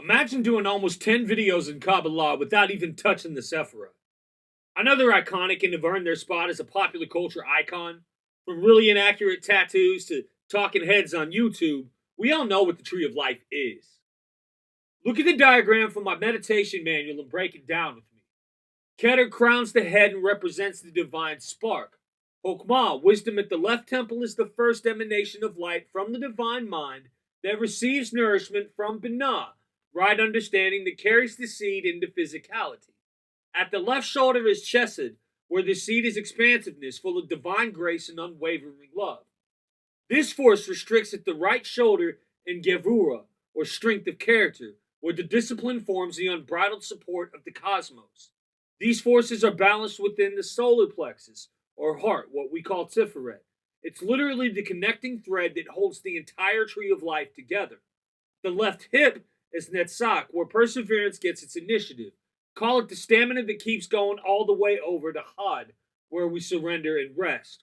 Imagine doing almost 10 videos in Kabbalah without even touching the Sefira. I know they're iconic and have earned their spot as a popular culture icon. From really inaccurate tattoos to talking heads on YouTube, we all know what the Tree of Life is. Look at the diagram from my meditation manual and break it down with me. Keter crowns the head and represents the divine spark. Hokmah, wisdom at the left temple, is the first emanation of light from the divine mind that receives nourishment from Binah, right understanding that carries the seed into physicality. At the left shoulder is Chesed, where the seed is expansiveness, full of divine grace and unwavering love. This force restricts at the right shoulder in Gevura, or strength of character, where the discipline forms the unbridled support of the cosmos. These forces are balanced within the solar plexus, or heart, what we call Tiferet. It's literally the connecting thread that holds the entire tree of life together. The left hip is Netzach, where perseverance gets its initiative. Call it the stamina that keeps going all the way over to Had, where we surrender and rest.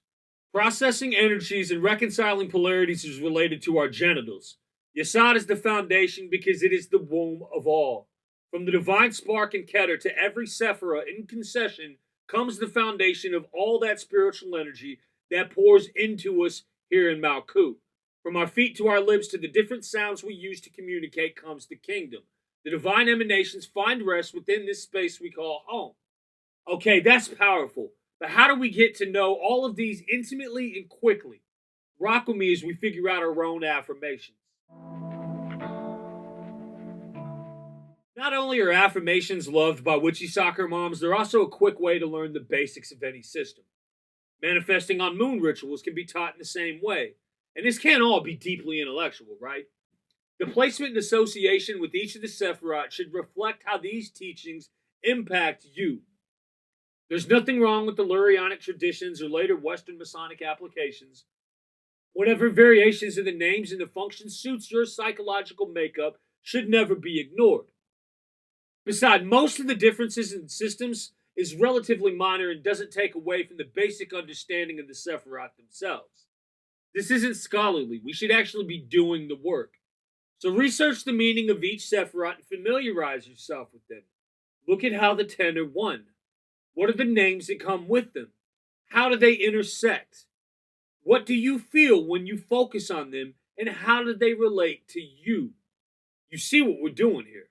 Processing energies and reconciling polarities is related to our genitals. Yesod is the foundation because it is the womb of all. From the divine spark and Keter to every Sefira in concession comes the foundation of all that spiritual energy that pours into us here in Malkut. From our feet to our lips to the different sounds we use to communicate comes the kingdom. The divine emanations find rest within this space we call home. Okay, that's powerful. But how do we get to know all of these intimately and quickly? Rock with me as we figure out our own affirmations. Not only are affirmations loved by witchy soccer moms, they're also a quick way to learn the basics of any system. Manifesting on moon rituals can be taught in the same way. And this can't all be deeply intellectual, right? The placement and association with each of the Sefirot should reflect how these teachings impact you. There's nothing wrong with the Lurianic traditions or later Western Masonic applications. Whatever variations of the names and the function suits your psychological makeup should never be ignored. Besides, most of the differences in systems is relatively minor and doesn't take away from the basic understanding of the Sefirot themselves. This isn't scholarly. We should actually be doing the work. So research the meaning of each Sefirot and familiarize yourself with them. Look at how the 10 are one. What are the names that come with them? How do they intersect? What do you feel when you focus on them, and how do they relate to you? You see what we're doing here.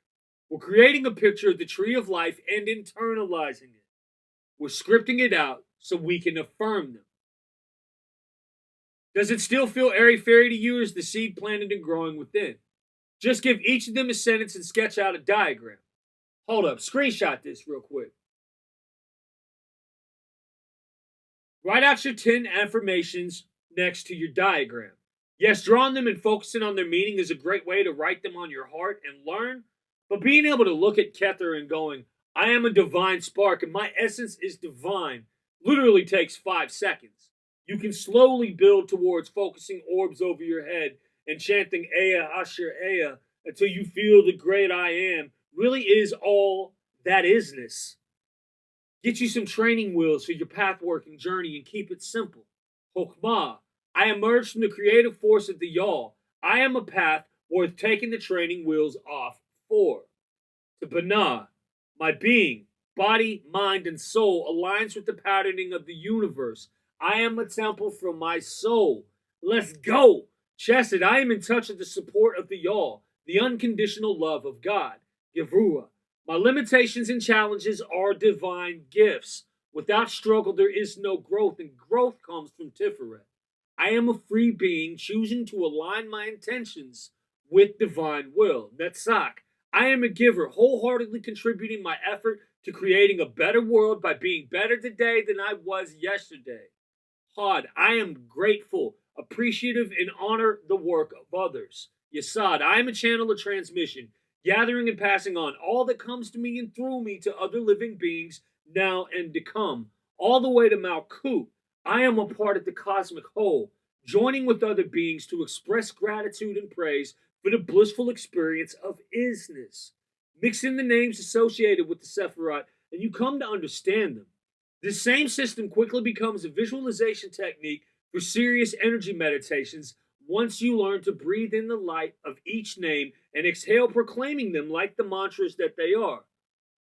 We're creating a picture of the tree of life and internalizing it. We're scripting it out so we can affirm them. Does it still feel airy-fairy to you as the seed planted and growing within? Just give each of them a sentence and sketch out a diagram. Hold up, screenshot this real quick. Write out your 10 affirmations next to your diagram. Yes, drawing them and focusing on their meaning is a great way to write them on your heart and learn, but being able to look at Keter and going, I am a divine spark and my essence is divine, literally takes 5 seconds. You can slowly build towards focusing orbs over your head and chanting Ea Asher Ea until you feel the great I am really is all that isness. Get you some training wheels for your path-working journey and keep it simple. Hokmah, I emerge from the creative force of the Y'all. I am a path worth taking the training wheels off for. To Binah, my being, body, mind, and soul aligns with the patterning of the universe. I am a temple for my soul. Let's go. Chesed, I am in touch with the support of the Y'all, the unconditional love of God. Gevura, my limitations and challenges are divine gifts. Without struggle, there is no growth, and growth comes from Tiferet. I am a free being choosing to align my intentions with divine will. Netzach, I am a giver, wholeheartedly contributing my effort to creating a better world by being better today than I was yesterday. Had, I am grateful, appreciative, and honor the work of others. Yesod, I am a channel of transmission, gathering and passing on all that comes to me and through me to other living beings now and to come. All the way to Malkut, I am a part of the cosmic whole, joining with other beings to express gratitude and praise for the blissful experience of isness. Mix in the names associated with the Sefirot, and you come to understand them. This same system quickly becomes a visualization technique for serious energy meditations once you learn to breathe in the light of each name and exhale proclaiming them like the mantras that they are.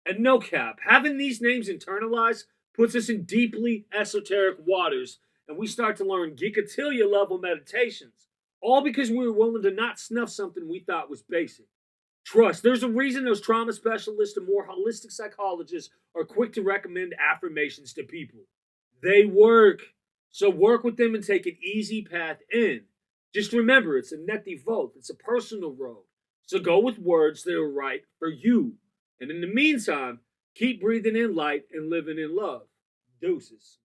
And no cap, having these names internalized puts us in deeply esoteric waters, and we start to learn gigatillion level meditations, all because we were willing to not snuff something we thought was basic. Trust, there's a reason those trauma specialists and more holistic psychologists are quick to recommend affirmations to people. They work. So work with them and take an easy path in. Just remember, it's a neti vote. It's a personal road. So go with words that are right for you. And in the meantime, keep breathing in light and living in love. Deuces.